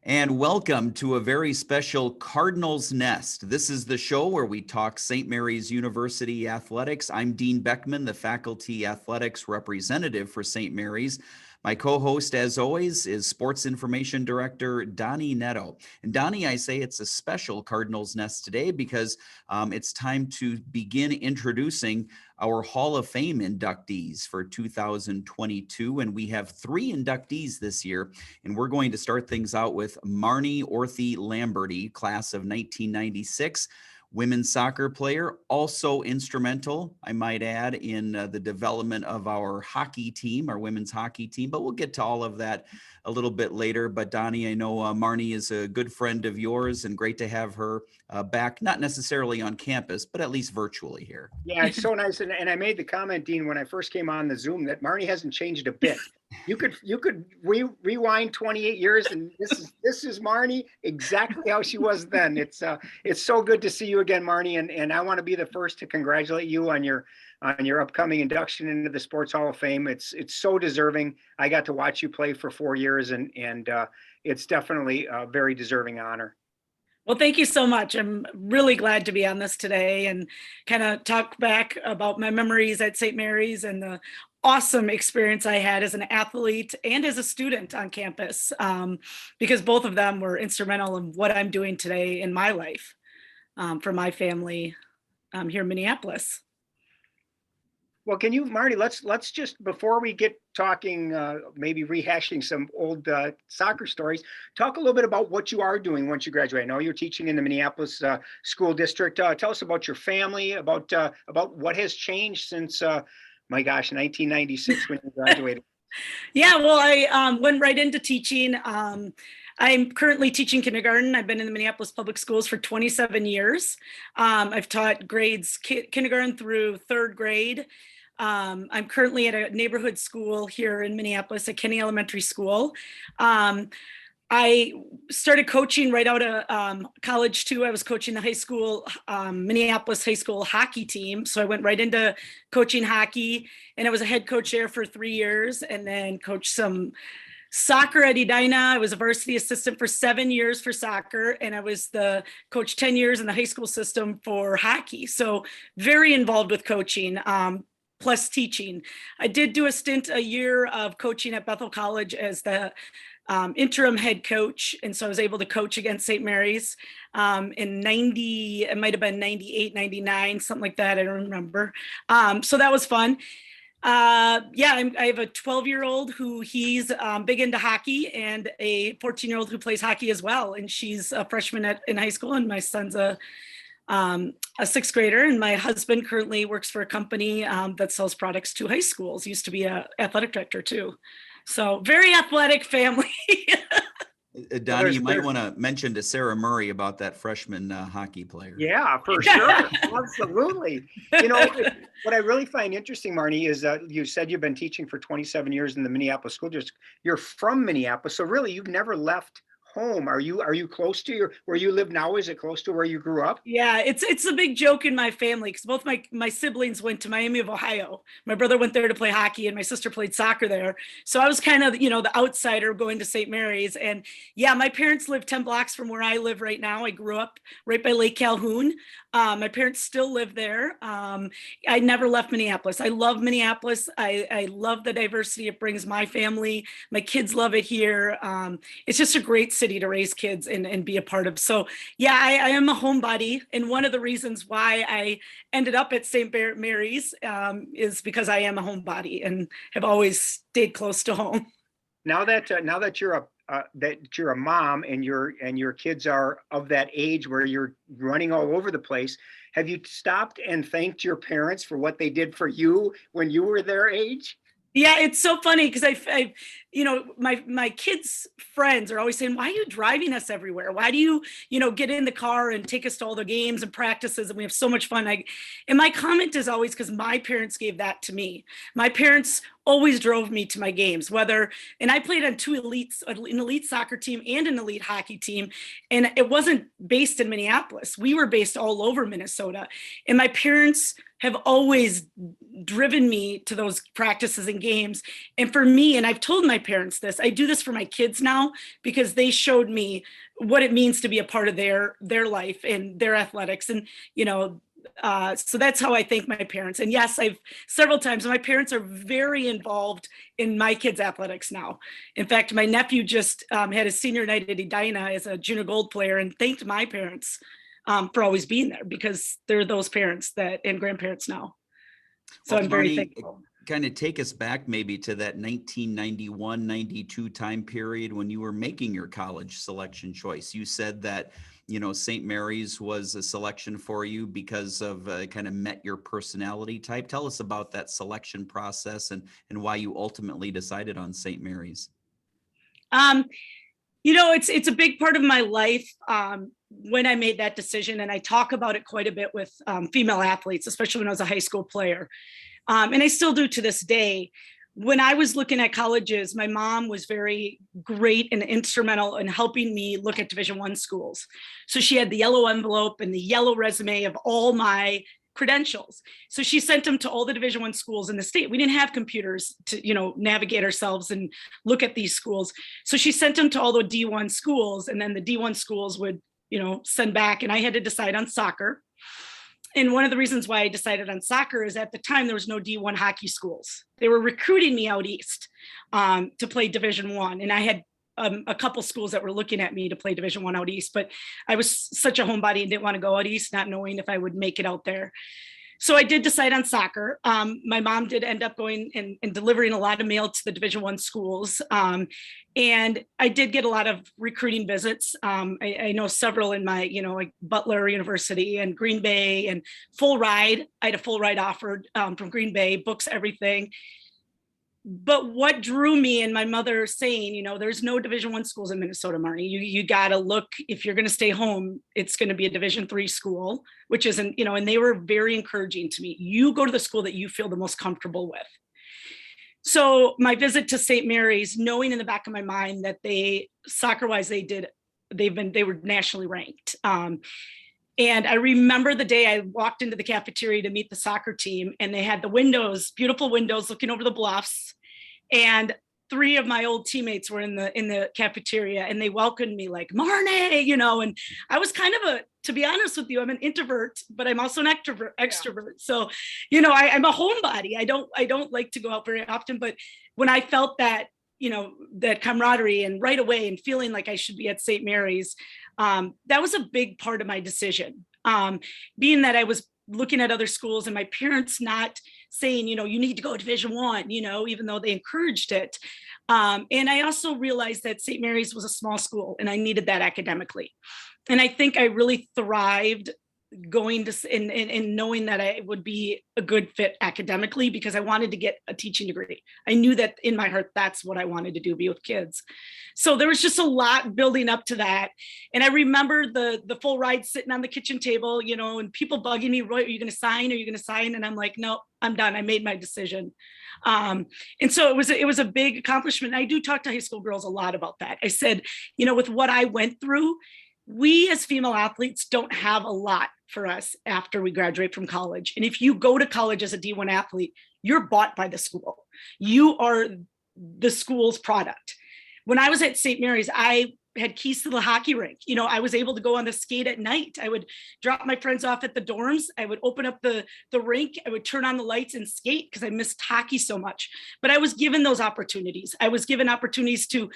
And welcome to a very special Cardinals Nest. This is the show where we talk St. Mary's University athletics. I'm Dean Beckman, the faculty athletics representative for St. Mary's. My co-host, as always, is Sports Information Director Donny Nadeau. And Donny, I say it's a special Cardinals Nest today because it's time to begin introducing our Hall of Fame inductees for 2022. And we have 3 inductees this year. And we're going to start things out with Marni, Orthey, Lamberty, class of 1996. Women's soccer player, also instrumental, I might add, in the development of our hockey team, our women's hockey team, but we'll get to all of that a little bit later. But Donny, I know Marni is a good friend of yours, and great to have her back, not necessarily on campus, but at least virtually here. Yeah, it's so nice. And I made the comment, Dean, when I first came on the Zoom, that Marni hasn't changed a bit. You could rewind 28 years, and this is Marni exactly how she was then. It's so good to see you again, Marni, and I want to be the first to congratulate you on your upcoming induction into the Sports Hall of Fame. It's so deserving. I got to watch you play for 4 years, and it's definitely a very deserving honor. Well, thank you so much. I'm really glad to be on this today and kind of talk back about my memories at St. Mary's and the awesome experience I had as an athlete and as a student on campus, because both of them were instrumental in what I'm doing today in my life for my family here in Minneapolis. Well, can you, Marni, let's just, before we get talking, maybe rehashing some old soccer stories, talk a little bit about what you are doing once you graduate. I know you're teaching in the Minneapolis school district. Tell us about your family, about what has changed since, my gosh, 1996 when you graduated. Yeah, well, I went right into teaching. I'm currently teaching kindergarten. I've been in the Minneapolis Public Schools for 27 years. I've taught grades kindergarten through 3rd grade. I'm currently at a neighborhood school here in Minneapolis, at Kenny Elementary School. I started coaching right out of college too. I was coaching the high school, Minneapolis high school hockey team. So I went right into coaching hockey, and I was a head coach there for 3 years, and then coached some soccer at Edina. I was a varsity assistant for 7 years for soccer, and I was the coach 10 years in the high school system for hockey. So very involved with coaching, plus teaching. I did do a year of coaching at Bethel College as the interim head coach. And so I was able to coach against St. Mary's in 90, it might've been 98, 99, something like that. I don't remember. So that was fun. I have a 12-year-old who he's big into hockey, and a 14-year-old who plays hockey as well. And she's a freshman in high school, and my son's a 6th grader. And my husband currently works for a company that sells products to high schools. Used to be an athletic director too. So very athletic family. Donny, you might want to mention to Sarah Murray about that freshman hockey player. Yeah, for sure. Absolutely. You know, what I really find interesting, Marni, is that you said you've been teaching for 27 years in the Minneapolis school district. You're from Minneapolis, so really you've never left home. Are you close to where you live now? Is it close to where you grew up? Yeah, it's a big joke in my family because both my siblings went to Miami of Ohio. My brother went there to play hockey, and my sister played soccer there. So I was kind of, the outsider going to St. Mary's. And yeah, my parents live 10 blocks from where I live right now. I grew up right by Lake Calhoun. My parents still live there. I never left Minneapolis. I love Minneapolis. I love the diversity it brings my family. My kids love it here. It's just a great city to raise kids and be a part of. So yeah, I am a homebody. And one of the reasons why I ended up at St. Mary's is because I am a homebody and have always stayed close to home. Now that you're a mom and your kids are of that age where you're running all over the place, have you stopped and thanked your parents for what they did for you when you were their age? Yeah, it's so funny because I my kids' friends are always saying, why are you driving us everywhere? Why do you, get in the car and take us to all the games and practices, and we have so much fun? And my comment is always because my parents gave that to me. My parents always drove me to my games, and I played on 2 elites, an elite soccer team and an elite hockey team. And it wasn't based in Minneapolis. We were based all over Minnesota. And my parents have always driven me to those practices and games. And for me, and I've told my parents this, I do this for my kids now because they showed me what it means to be a part of their life and their athletics. And, so that's how I thank my parents. And yes, I've several times, my parents are very involved in my kids' athletics now. In fact, my nephew just had his senior night at Edina as a junior gold player and thanked my parents for always being there, because they're those parents and grandparents now. So Well, I'm very Marni, thankful. Kind of take us back maybe to that 1991-92 time period when you were making your college selection choice. You said that, St. Mary's was a selection for you because of kind of met your personality type. Tell us about that selection process and why you ultimately decided on St. Mary's. It's a big part of my life when I made that decision, and I talk about it quite a bit with female athletes, especially when I was a high school player. And I still do to this day. When I was looking at colleges, my mom was very great and instrumental in helping me look at Division I schools. So she had the yellow envelope and the yellow resume of all my credentials. So she sent them to all the Division I schools in the state. We didn't have computers to, navigate ourselves and look at these schools. So she sent them to all the D1 schools, and then the D1 schools would, send back, and I had to decide on soccer. And one of the reasons why I decided on soccer is at the time there was no D1 hockey schools. They were recruiting me out east to play Division I, and I had a couple schools that were looking at me to play Division I out east, but I was such a homebody and didn't want to go out east, not knowing if I would make it out there. So I did decide on soccer. My mom did end up going and delivering a lot of mail to the Division I schools. And I did get a lot of recruiting visits. I know several in my, like Butler University and Green Bay and full ride. I had a full ride offered from Green Bay, books, everything. But what drew me, and my mother saying, there's no Division I schools in Minnesota, Marni. You got to look, if you're going to stay home, it's going to be a Division III school, which isn't, and they were very encouraging to me. You go to the school that you feel the most comfortable with. So my visit to St. Mary's, knowing in the back of my mind that soccer-wise, they were nationally ranked. And I remember the day I walked into the cafeteria to meet the soccer team, and they had the windows, beautiful windows looking over the bluffs. And 3 of my old teammates were in the cafeteria, and they welcomed me like, Marni, and I was kind of to be honest with you, I'm an introvert, but I'm also an extrovert. Yeah. So, I'm a homebody. I don't like to go out very often, but when I felt that, that camaraderie and right away and feeling like I should be at St. Mary's, that was a big part of my decision. Being that I was looking at other schools and my parents not saying, you need to go to Division I, even though they encouraged it. And I also realized that St. Mary's was a small school and I needed that academically. And I think I really thrived going to and knowing that I would be a good fit academically, because I wanted to get a teaching degree. I knew that in my heart, that's what I wanted to do, be with kids. So there was just a lot building up to that. And I remember the full ride sitting on the kitchen table, and people bugging me, Roy, are you going to sign? Are you going to sign? And I'm like, no, I'm done. I made my decision. And so it was a big accomplishment. I do talk to high school girls a lot about that. I said, with what I went through, we as female athletes don't have a lot for us after we graduate from college. And if you go to college as a D1 athlete, you're bought by the school. You are the school's product. When I was at St. Mary's, I had keys to the hockey rink. I was able to go on the skate at night. I would drop my friends off at the dorms. I would open up the rink. I would turn on the lights and skate because I missed hockey so much. But I was given those opportunities. I was given opportunities to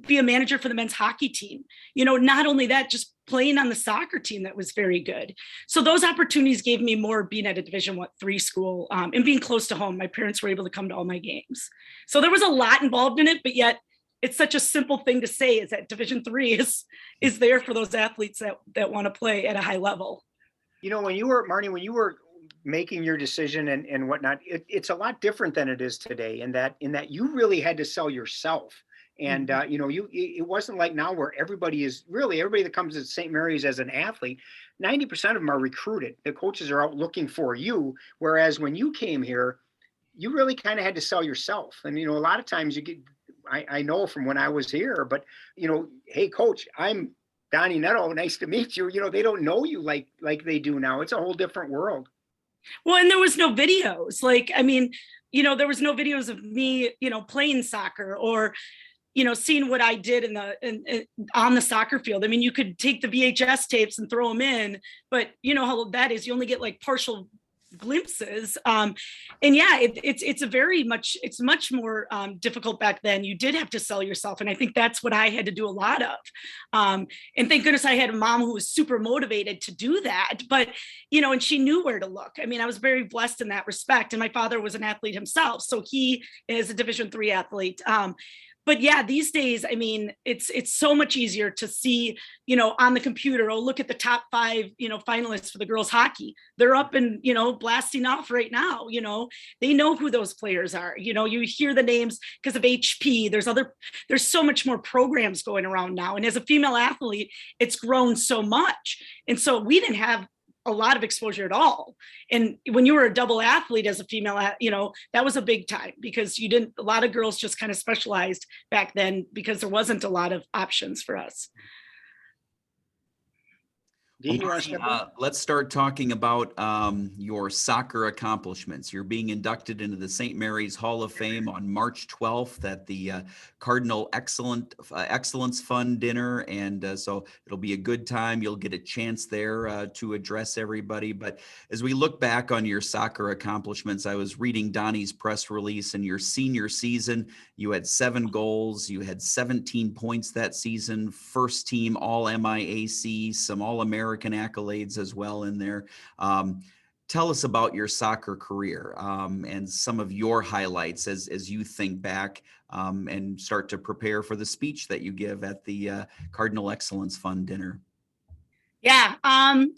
be a manager for the men's hockey team. Not only that, just playing on the soccer team that was very good. So those opportunities gave me more being at a Division III school and being close to home. My parents were able to come to all my games. So there was a lot involved in it, but yet it's such a simple thing to say, is that Division III is there for those athletes that want to play at a high level. When you were, Marni, when you were making your decision and whatnot, it's a lot different than it is today in that you really had to sell yourself. And, it wasn't like now where everybody that comes to St. Mary's as an athlete, 90% of them are recruited. The coaches are out looking for you. Whereas when you came here, you really kind of had to sell yourself. And, a lot of times I know from when I was here, but, hey, coach, I'm Donny Nadeau. Nice to meet you. They don't know you like they do now. It's a whole different world. Well, and there was no videos. Like, I mean, there was no videos of me, playing soccer or, seeing what I did on the soccer field. I mean, you could take the VHS tapes and throw them in, but you know how that is. You only get like partial glimpses. And yeah, it's much more difficult back then. You did have to sell yourself. And I think that's what I had to do a lot of. And thank goodness I had a mom who was super motivated to do that, but, and she knew where to look. I mean, I was very blessed in that respect. And my father was an athlete himself. So he is a Division III athlete. But yeah, these days, I mean, it's so much easier to see, on the computer, look at the top 5, finalists for the girls hockey. They're up and, blasting off right now. They know who those players are. You hear the names because of HP. There's so much more programs going around now. And as a female athlete, it's grown so much. And so we didn't have a lot of exposure at all. And when you were a double athlete as a female, that was a big time because a lot of girls just kind of specialized back then because there wasn't a lot of options for us. Let's start talking about your soccer accomplishments. You're being inducted into the St. Mary's Hall of Fame on March 12th at the Cardinal Excellence Fund dinner. And so it'll be a good time. You'll get a chance there to address everybody. But as we look back on your soccer accomplishments, I was reading Donny's press release, and your senior season, you had 7 goals. You had 17 points that season, first team all MIAC, some All-American accolades as well in there. Tell us about your soccer career and some of your highlights as you think back and start to prepare for the speech that you give at the Cardinal Excellence Fund dinner. Yeah.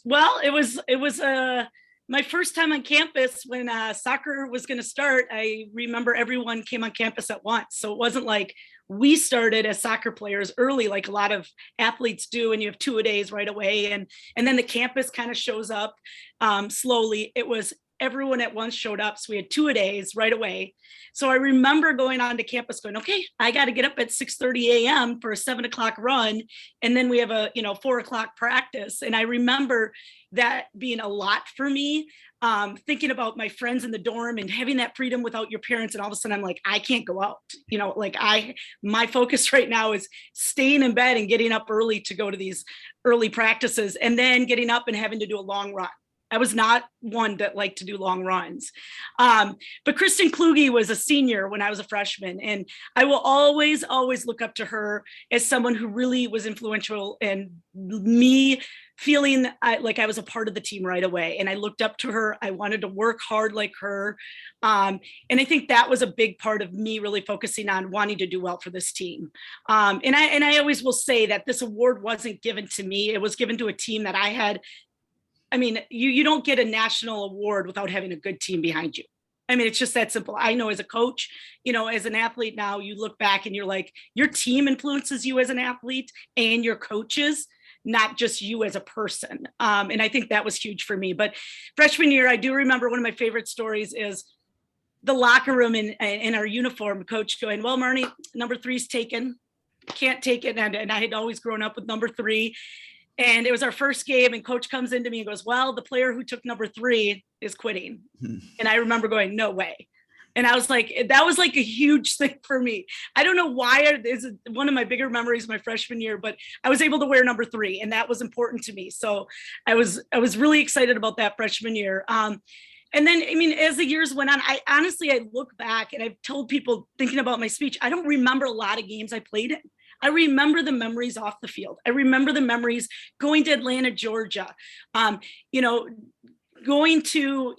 Well, it was my first time on campus when soccer was going to start. I remember everyone came on campus at once. So it wasn't like we started as soccer players early, like a lot of athletes do, and you have 2-a-days right away. And then the campus kind of shows up slowly. It was everyone at once showed up. So we had 2-a-days right away. So I remember going on to campus going, okay, I got to get up at 6:30 a.m. for a 7 o'clock run. And then we have a 4 o'clock practice. And I remember that being a lot for me, thinking about my friends in the dorm and having that freedom without your parents. And all of a sudden I'm like, I can't go out, my focus right now is staying in bed and getting up early to go to these early practices and then getting up and having to do a long run. I was not one that liked to do long runs. But Kristen Kluge was a senior when I was a freshman. And I will always, always look up to her as someone who really was influential in me feeling like I was a part of the team right away. And I looked up to her. I wanted to work hard like her. And I think that was a big part of me really focusing on wanting to do well for this team. And I always will say that this award wasn't given to me. It was given to a team that I had. I mean, you don't get a national award without having a good team behind you. I mean, it's just that simple. I know as a coach, as an athlete now, you look back and you're like, your team influences you as an athlete and your coaches, not just you as a person. And I think that was huge for me. But freshman year, I do remember one of my favorite stories is the locker room in our uniform, coach going, well, Marni, number 3's taken, can't take it. And I had always grown up with number 3. And it was our first game, and coach comes into me and goes, well, the player who took number 3 is quitting. And I remember going, no way. And I was like, that was like a huge thing for me. I don't know why. It's one of my bigger memories my freshman year, but I was able to wear number 3, and that was important to me. So I was really excited about that freshman year. And then, I mean, as the years went on, I look back and I've told people thinking about my speech, I don't remember a lot of games I played in. I remember the memories off the field. I remember the memories going to Atlanta, Georgia, going to,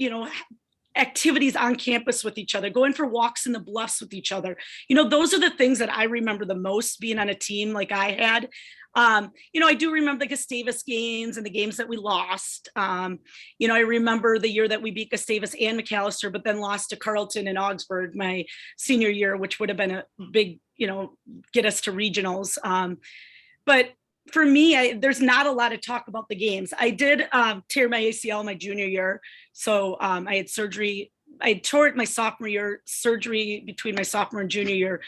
activities on campus with each other, going for walks in the bluffs with each other. Those are the things that I remember the most being on a team like I had. I do remember the Gustavus games and the games that we lost. I remember the year that we beat Gustavus and McAllister, but then lost to Carleton and Augsburg my senior year, which would have been a big, get us to regionals. But for me, there's not a lot of talk about the games. I did tear my ACL my junior year. So I had surgery. I tore it my sophomore year, surgery between my sophomore and junior year.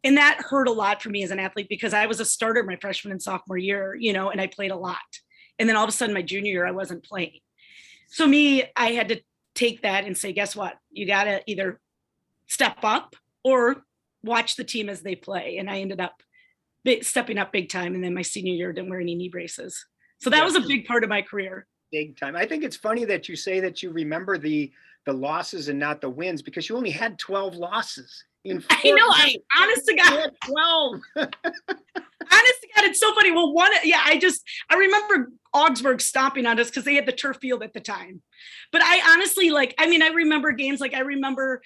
And that hurt a lot for me as an athlete because I was a starter my freshman and sophomore year, and I played a lot. And then all of a sudden my junior year, I wasn't playing. So I had to take that and say, guess what? You got to either step up or watch the team as they play. And I ended up stepping up big time. And then my senior year, didn't wear any knee braces. So that was a big part of my career. Big time. I think it's funny that you say that you remember the losses and not the wins, because you only had 12 losses. I know. Honest to God, 12. Honest to God, it's so funny. Well, I remember Augsburg stomping on us because they had the turf field at the time. But I honestly, I remember games, I remember,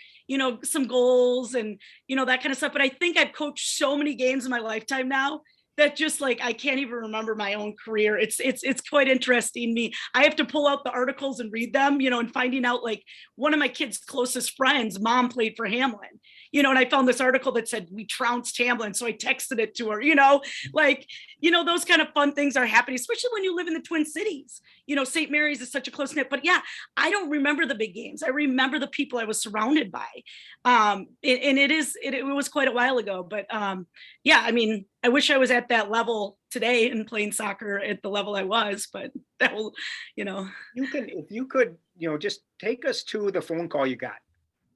some goals and, that kind of stuff. But I think I've coached so many games in my lifetime now that just I can't even remember my own career. It's quite interesting. I have to pull out the articles and read them, and finding out one of my kids' closest friends, mom played for Hamlin, and I found this article that said we trounced Hamlin. So I texted it to her, those kind of fun ththings are happening, especially when you live in the Twin Cities. St. Mary's is such a close knit, but yeah, I don't remember the big games. I remember the people I was surrounded by. It was quite a while ago, but I wish I was at that level today and playing soccer at the level I was, but that will, if you could, just take us to the phone call you got.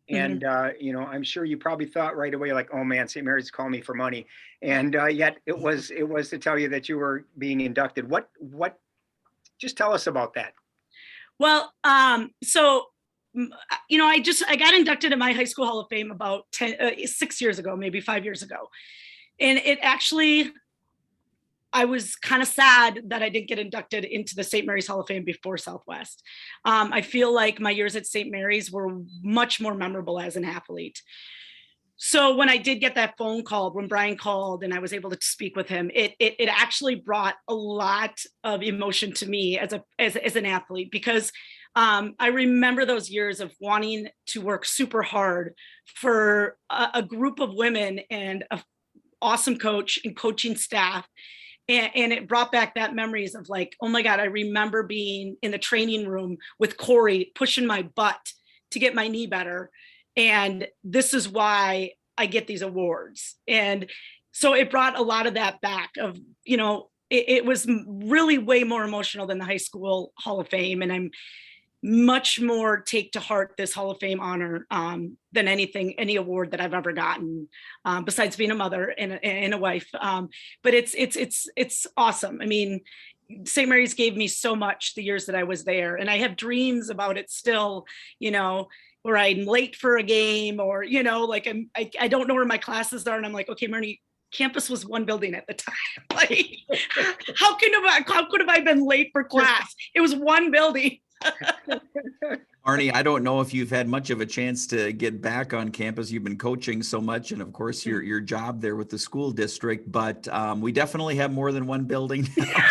And, I'm sure you probably thought right away, oh man, St. Mary's calling me for money. And yet it was to tell you that you were being inducted. What, just tell us about that. Well, I got inducted in my high school Hall of Fame about 6 years ago, maybe 5 years ago. And it actually, I was kind of sad that I didn't get inducted into the St. Mary's Hall of Fame before Southwest. I feel like my years at St. Mary's were much more memorable as an athlete. So when I did get that phone call, when Brian called and I was able to speak with him, it actually brought a lot of emotion to me as an athlete, because I remember those years of wanting to work super hard for a group of women and an awesome coach and coaching staff. And it brought back that memories of oh my God, I remember being in the training room with Corey, pushing my butt to get my knee better. And this is why I get these awards. And so it brought a lot of that back of, it was really way more emotional than the high school Hall of Fame. And I'm much more take to heart this Hall of Fame honor than any award that I've ever gotten, besides being a mother and a wife. But it's awesome. I mean, St. Mary's gave me so much the years that I was there, and I have dreams about it still, where I'm late for a game, or, I don't know where my classes are. And I'm okay, Marni, campus was one building at the time. How could have I been late for class? It was one building. Marni, I don't know if you've had much of a chance to get back on campus. You've been coaching so much, and of course your job there with the school district, but we definitely have more than one building now.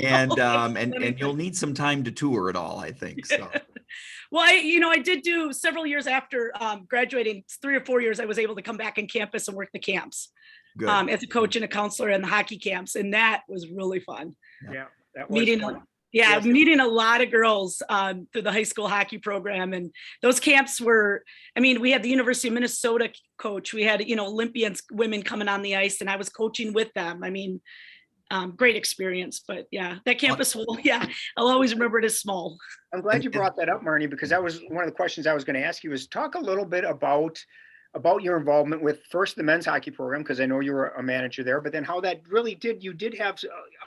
and you'll need some time to tour it all, I think. So. Well, I did do several years after graduating, 3 or 4 years, I was able to come back on campus and work the camps as a coach and a counselor in the hockey camps. And that was really fun. Yeah, that was fun. Meeting a lot of girls through the high school hockey program. And those camps were, we had the University of Minnesota coach. We had, Olympians, women coming on the ice, and I was coaching with them. Great experience. But yeah, that campus I'll always remember it as small. I'm glad you brought that up, Marni, because that was one of the questions I was going to ask you, is talk a little bit about your involvement with first the men's hockey program, because I know you were a manager there, but then how that really you did have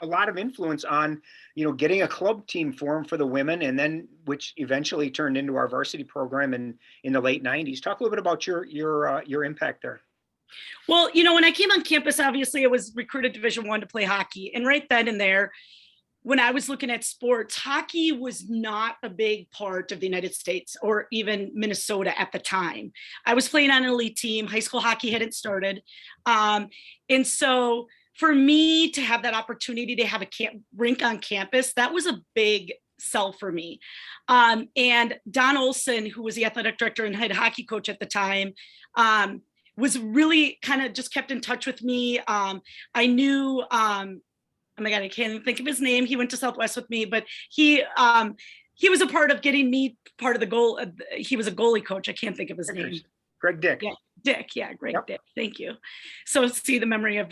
a lot of influence on, getting a club team formed for the women, and then which eventually turned into our varsity program in the late 90s. Talk a little bit about your impact there. Well, when I came on campus, obviously I was recruited Division I to play hockey. And right then and there, when I was looking at sports, hockey was not a big part of the United States or even Minnesota at the time. I was playing on an elite team. High school hockey hadn't started. And so for me to have that opportunity to have a rink on campus, that was a big sell for me. And Don Olson, who was the athletic director and head hockey coach at the time, was really kind of just kept in touch with me. I knew, oh my God, I can't even think of his name. He went to Southwest with me, but he was a part of getting me part of the goal. He was a goalie coach. I can't think of his name. Greg Dick. Yeah, Dick. Yeah, Greg Yep. Dick. Thank you. So see the memory of,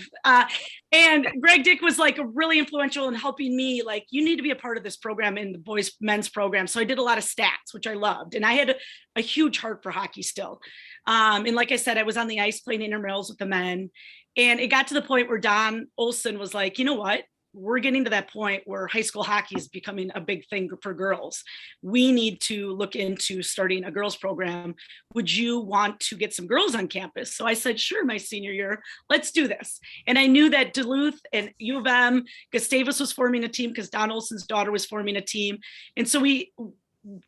and Greg Dick was like really influential in helping me, like, you need to be a part of this program in the men's program. So I did a lot of stats, which I loved. And I had a huge heart for hockey still. And like I said, I was on the ice playing intramurals with the men. And it got to the point where Don Olson was like, you know what? We're getting to that point where high school hockey is becoming a big thing for girls. We need to look into starting a girls program. Would you want to get some girls on campus? So I said, sure, my senior year, let's do this. And I knew that Duluth and U of M, Gustavus was forming a team because Don Olson's daughter was forming a team. And so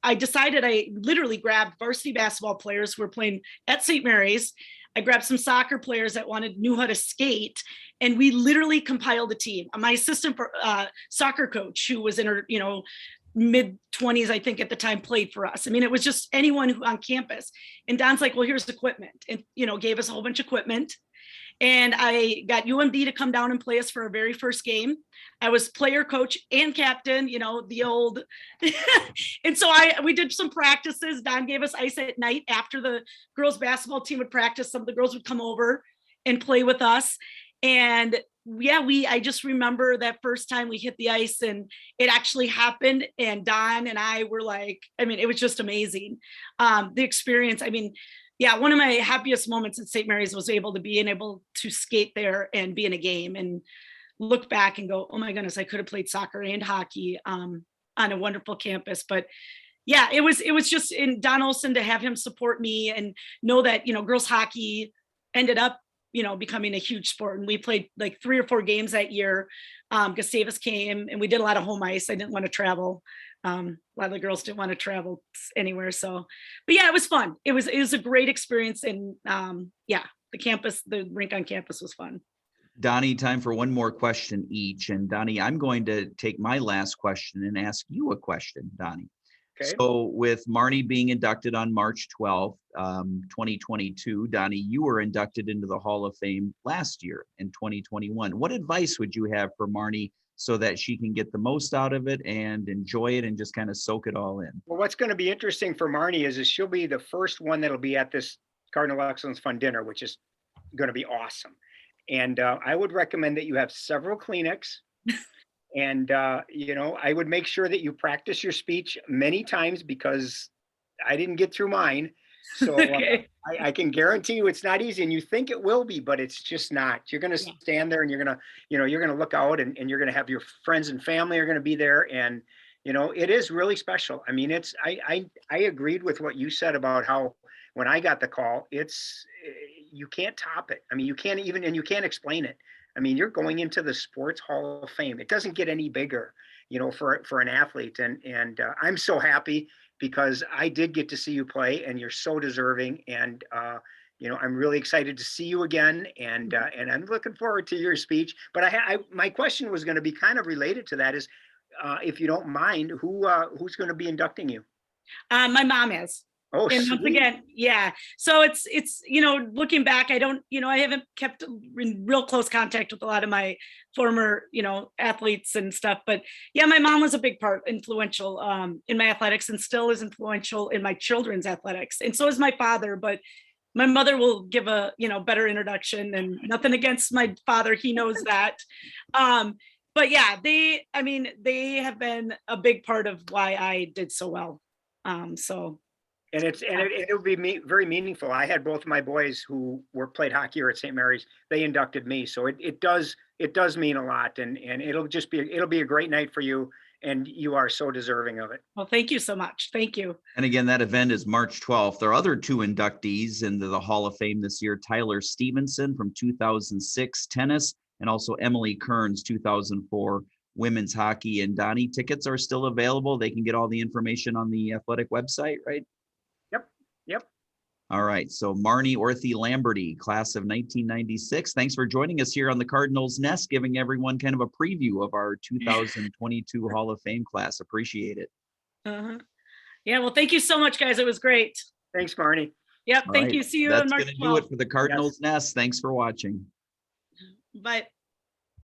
I decided, I literally grabbed varsity basketball players who were playing at St. Mary's. I grabbed some soccer players that knew how to skate, and we literally compiled a team. My assistant soccer coach, who was in her, mid 20s, I think at the time, played for us. I mean, it was just anyone who on campus. And Don's like, well, here's equipment, and gave us a whole bunch of equipment. And I got UMD to come down and play us for our very first game. I was player, coach, and captain, the old. And so we did some practices. Don gave us ice at night after the girls basketball team would practice. Some of the girls would come over and play with us. And yeah, I just remember that first time we hit the ice and it actually happened. And Don and I were like, I mean, it was just amazing. The experience, I mean, yeah, one of my happiest moments at St. Mary's was able to skate there and be in a game and look back and go, oh my goodness, I could have played soccer and hockey on a wonderful campus. But yeah, it was just in Don Olson to have him support me and know that, girls hockey ended up, becoming a huge sport. And we played like 3 or 4 games that year. Gustavus came and we did a lot of home ice. I didn't want to travel. A lot of the girls didn't want to travel anywhere. So, but yeah, it was fun. It was a great experience. And the rink on campus was fun. Donnie, time for one more question each. And Donnie, I'm going to take my last question and ask you a question, Donnie. Okay. So with Marni being inducted on March 12th, 2022, Donnie, you were inducted into the Hall of Fame last year in 2021. What advice would you have for Marni so that she can get the most out of it and enjoy it and just kind of soak it all in? Well, what's going to be interesting for Marni is she'll be the first one that'll be at this Cardinal Excellence Fund dinner, which is going to be awesome. And I would recommend that you have several Kleenex. And, I would make sure that you practice your speech many times because I didn't get through mine. So Okay. I can guarantee you it's not easy, and you think it will be, but it's just not. You're going to stand there and you're going to look out and you're going to have your friends and family are going to be there. And, it is really special. I mean, I agreed with what you said about how when I got the call, you can't top it. I mean, you can't explain it. I mean, you're going into the Sports Hall of Fame. It doesn't get any bigger, for an athlete. And I'm so happy because I did get to see you play, and you're so deserving. And I'm really excited to see you again, and I'm looking forward to your speech. But my question was going to be kind of related to that: is if you don't mind, who's going to be inducting you? My mom is. Oh, and once again, yeah. So it's looking back, I don't, I haven't kept in real close contact with a lot of my former, athletes and stuff. But yeah, my mom was a big part, influential in my athletics, and still is influential in my children's athletics. And so is my father. But my mother will give a, better introduction, and nothing against my father. He knows that. But yeah, they have been a big part of why I did so well. And it would be very meaningful. I had both of my boys who played hockey here at St. Mary's. They inducted me, so it does mean a lot, and it'll be a great night for you, and you are so deserving of it. Well, thank you so much. Thank you. And again, that event is March 12th. There are other 2 inductees into the Hall of Fame this year: Tyler Stevenson from 2006 tennis, and also Emily Kearns, 2004 women's hockey. And Donnie, tickets are still available. They can get all the information on the athletic website, right? Yep. All right. So Marni, Orthey, Lamberty, class of 1996. Thanks for joining us here on the Cardinals Nest, giving everyone kind of a preview of our 2022 Hall of Fame class. Appreciate it. Uh-huh. Yeah. Well, thank you so much, guys. It was great. Thanks, Marni. Yep. All Thank right. you. See you That's on March going to do it 12th. for the Cardinals Nest. Thanks for watching. Bye.